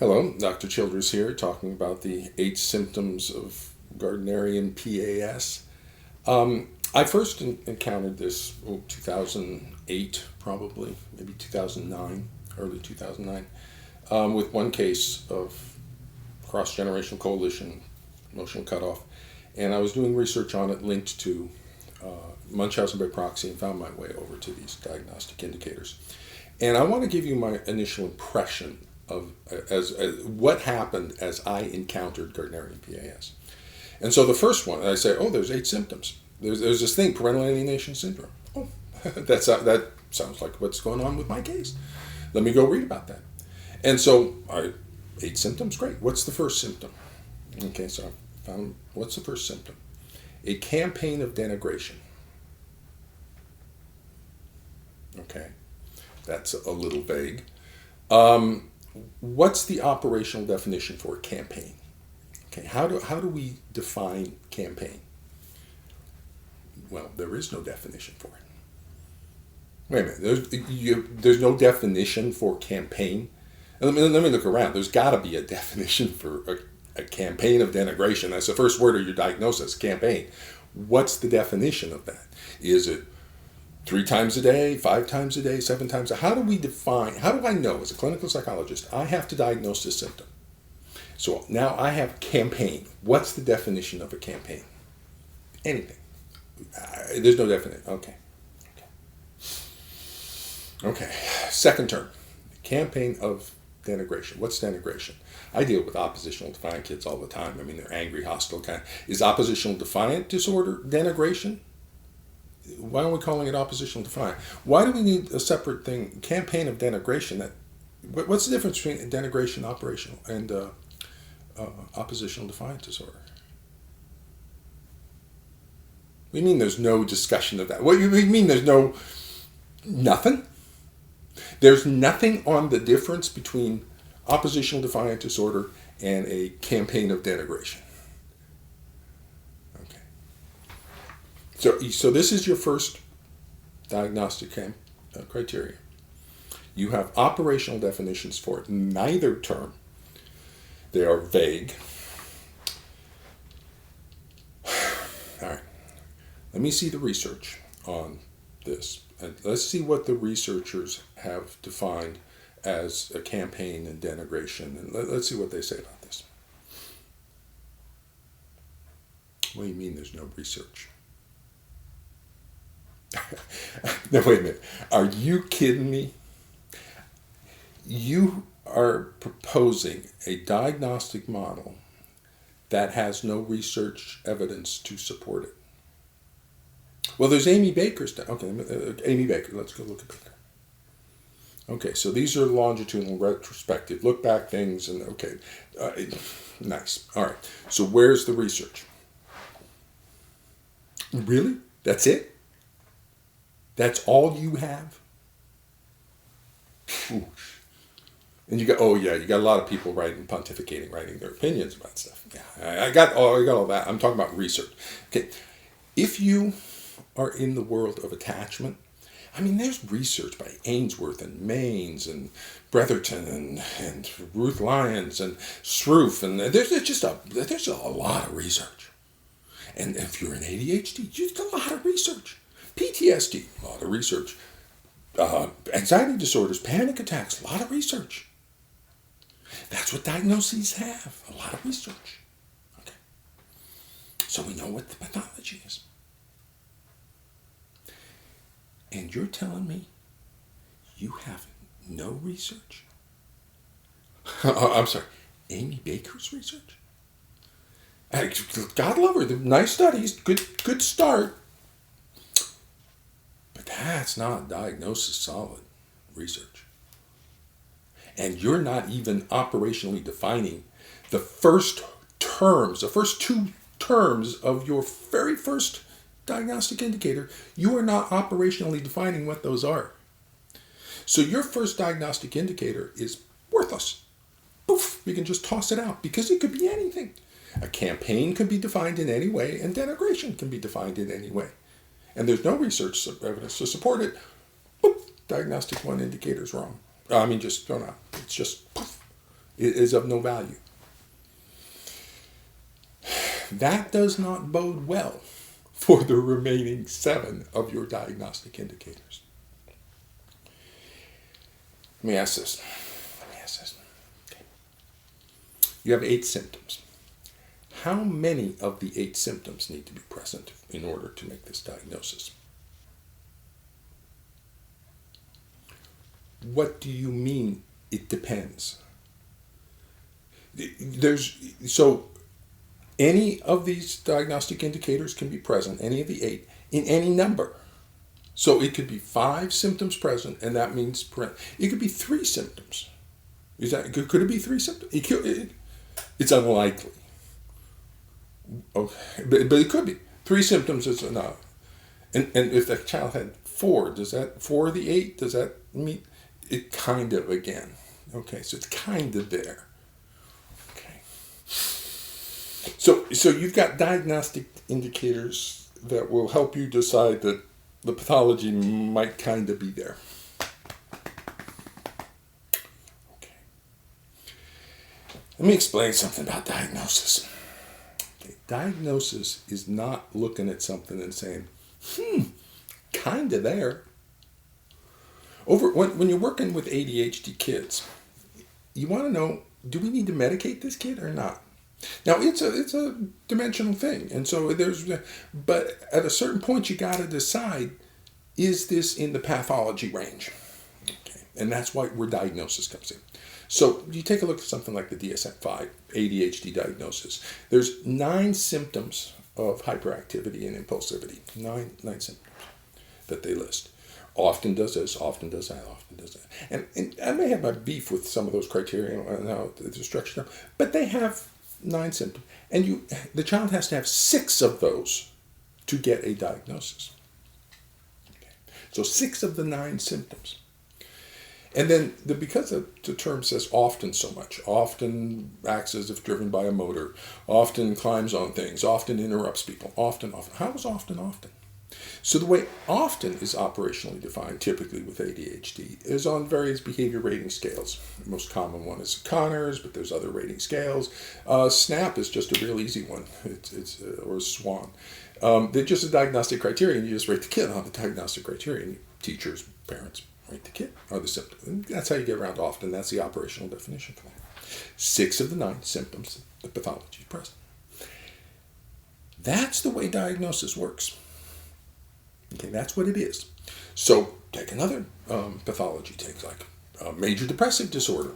Hello, Dr. Childress here, talking about the 8 symptoms of Gardner PAS. I first encountered this 2008, probably, maybe 2009, early 2009, with one case of cross-generational coalition, emotional cutoff, and I was doing research on it linked to Munchausen by proxy and found my way over to these diagnostic indicators. And I want to give you my initial impression of as what happened as I encountered Gardnerian PAS. And so the first one, I say, there's 8 symptoms. There's this thing, parental alienation syndrome. Oh, that sounds like what's going on with my case. Let me go read about that. And so 8 symptoms, great. What's the first symptom? Okay, so I found, what's the first symptom? A campaign of denigration. Okay, that's a little vague. What's the operational definition for a campaign? Okay, how do we define campaign? Well, there is no definition for it. Wait a minute, there's no definition for campaign? Let me look around. There's got to be a definition for a campaign of denigration. That's the first word of your diagnosis, campaign. What's the definition of that? Is it 3 times a day, 5 times a day, 7 times a day? How do we define, how do I know as a clinical psychologist, I have to diagnose this symptom? So now I have campaign. What's the definition of a campaign? Anything. There's no definition. Okay. Second term, campaign of denigration. What's denigration? I deal with oppositional defiant kids all the time. I mean, they're angry, hostile kind. Is oppositional defiant disorder denigration? Why aren't we calling it oppositional defiant? Why do we need a separate thing, campaign of denigration? What's the difference between denigration, operational, and oppositional defiant disorder? What do you mean there's no discussion of that? What do you mean there's nothing? There's nothing on the difference between oppositional defiant disorder and a campaign of denigration. So this is your first diagnostic criteria. You have operational definitions for neither term. They are vague. All right. Let me see the research on this. And let's see what the researchers have defined as a campaign and denigration. And let's see what they say about this. What do you mean there's no research? No, wait a minute. Are you kidding me? You are proposing a diagnostic model that has no research evidence to support it. Well, there's Amy Baker's. Okay, Amy Baker. Let's go look at Baker. Okay, so these are longitudinal, retrospective, look back things, and okay, nice. All right. So where's the research? Really? That's it? That's all you have? Ooh. And you got a lot of people pontificating, writing their opinions about stuff. Yeah, I got all that. I'm talking about research. Okay, if you are in the world of attachment, I mean, there's research by Ainsworth and Maines and Bretherton and Ruth Lyons and Sroof, and there's a lot of research. And if you're in ADHD, you've got a lot of research. PTSD, a lot of research. Anxiety disorders, panic attacks, a lot of research. That's what diagnoses have, a lot of research. Okay. So we know what the pathology is. And you're telling me you have no research? I'm sorry, Amy Baker's research? God love her, nice studies, good start. That's not diagnosis solid research. And you're not even operationally defining the first 2 terms of your very first diagnostic indicator. You are not operationally defining what those are. So your first diagnostic indicator is worthless. Poof, you can just toss it out because it could be anything. A campaign could be defined in any way, and denigration can be defined in any way. And there's no research evidence to support it. Boop, diagnostic 1 indicator is wrong. Just thrown out. It's just poof. is of no value. That does not bode well for the remaining 7 of your diagnostic indicators. Let me ask this. Okay. You have 8 symptoms. How many of the 8 symptoms need to be present in order to make this diagnosis? What do you mean it depends? So any of these diagnostic indicators can be present, any of the 8, in any number. So it could be 5 symptoms present, and that means it could be 3 symptoms. Could it be 3 symptoms? It's unlikely. Okay, but it could be 3 symptoms is enough. And if the child had 4, does that 4 of the 8? Does that mean it? Kind of again? Okay, so it's kind of there. Okay. So you've got diagnostic indicators that will help you decide that the pathology might kind of be there. Okay. Let me explain something about diagnosis. Okay. Diagnosis is not looking at something and saying, kind of there. When you're working with ADHD kids, you want to know, do we need to medicate this kid or not? Now, it's a dimensional thing, and so but at a certain point you got to decide, is this in the pathology range? Okay, and that's where diagnosis comes in. So you take a look at something like the DSM-5 ADHD diagnosis. There's 9 symptoms of hyperactivity and impulsivity. 9 symptoms that they list. Often does this, often does that, often does that. And I may have my beef with some of those criteria and how they're structured, but they have 9 symptoms. And the child has to have 6 of those to get a diagnosis. Okay. So 6 of the 9 symptoms. And then because the term says often so much, often acts as if driven by a motor, often climbs on things, often interrupts people, often. How is often? So the way often is operationally defined, typically with ADHD, is on various behavior rating scales. The most common one is Conners, but there's other rating scales. SNAP is just a real easy one, or SWAN. They're just a diagnostic criteria, and you just rate the kid on the diagnostic criteria, and teachers, parents rate the kid or the symptom. And that's how you get around often. That's the operational definition for that. 6 of the 9 symptoms, the pathology is present. That's the way diagnosis works. Okay, that's what it is. So take another pathology. Take like a major depressive disorder.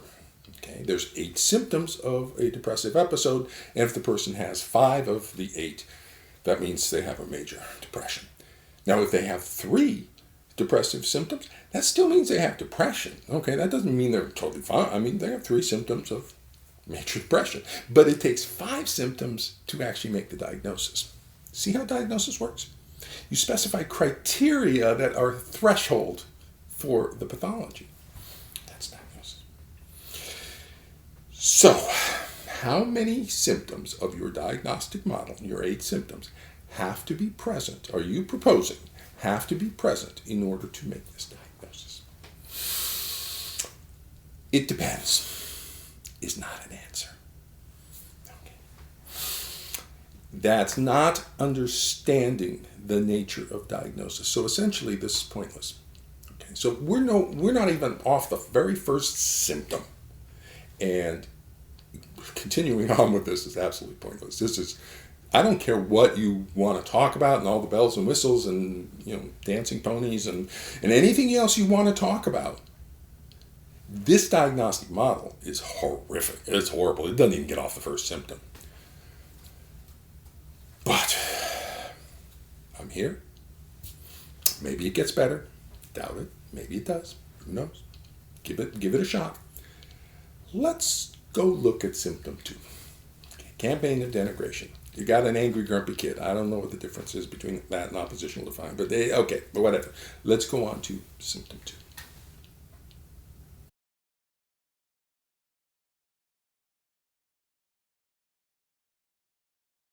Okay, there's 8 symptoms of a depressive episode, and if the person has 5 of the 8, that means they have a major depression. Now, if they have 3 depressive symptoms, that still means they have depression. Okay, that doesn't mean they're totally fine. I mean, they have 3 symptoms of major depression, but it takes 5 symptoms to actually make the diagnosis. See how diagnosis works? You specify criteria that are threshold for the pathology. That's diagnosis. So, how many symptoms of your diagnostic model, your 8 symptoms, have to be present, are you proposing, have to be present in order to make this diagnosis? It depends is not an answer. That's not understanding the nature of diagnosis. So essentially, this is pointless. Okay, so we're not even off the very first symptom, and continuing on with this is absolutely pointless. I don't care what you want to talk about and all the bells and whistles and dancing ponies and anything else you want to talk about. This diagnostic model is horrific. It's horrible. It doesn't even get off the first symptom. But I'm here. Maybe it gets better. Doubt it. Maybe it does. Who knows? Give it a shot. Let's go look at symptom 2. Okay. Campaign of denigration. You got an angry, grumpy kid. I don't know what the difference is between that and oppositional defiant, but whatever. Let's go on to symptom 2.